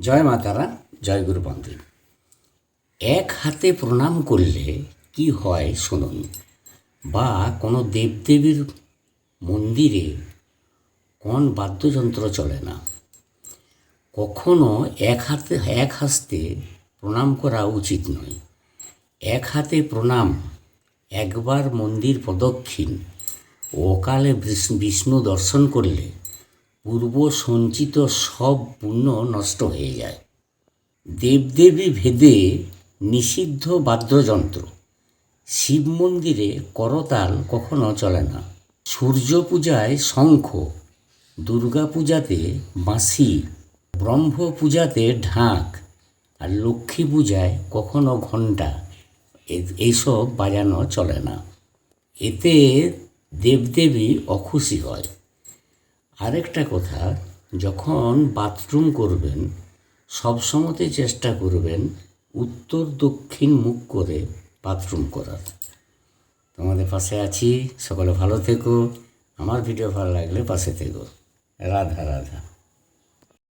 জয় মা তারা, জয় গুরু বন্দে। এক হাতে প্রণাম করলে কি হয় শুনুন। বা কোনো দেবদেবীর মন্দিরে কোন বাদ্যযন্ত্র চলে না। কখনো এক হস্তে প্রণাম করা উচিত নয়। এক হাতে প্রণাম, একবার মন্দির প্রদক্ষিণ, অকালে বিষ্ণু দর্শন করলে পূর্ব সঞ্চিত সব পুণ্য নষ্ট হয়ে যায়। দেবদেবী ভেদে নিষিদ্ধ বাদ্যযন্ত্র। শিব মন্দিরে করতাল কখনো চলে না। সূর্য পূজায় শঙ্খ, দুর্গা পূজাতে বাঁশি, ব্রহ্ম পূজাতে ঢাক, আর লক্ষ্মী পূজায় কখনো ঘণ্টা এইসব বাজানো চলে না। এতে দেবদেবী অখুশি হয়। আরেকটা কথা, যখন বাথরুম করবেন সবসময়তে চেষ্টা করবেন উত্তর দক্ষিণ মুখ করে বাথরুম করার। তোমাদের পাশে আছি, সকলে ভালো থেকো। আমার ভিডিও ভালো লাগলে পাশে থেকো। রাধা রাধা।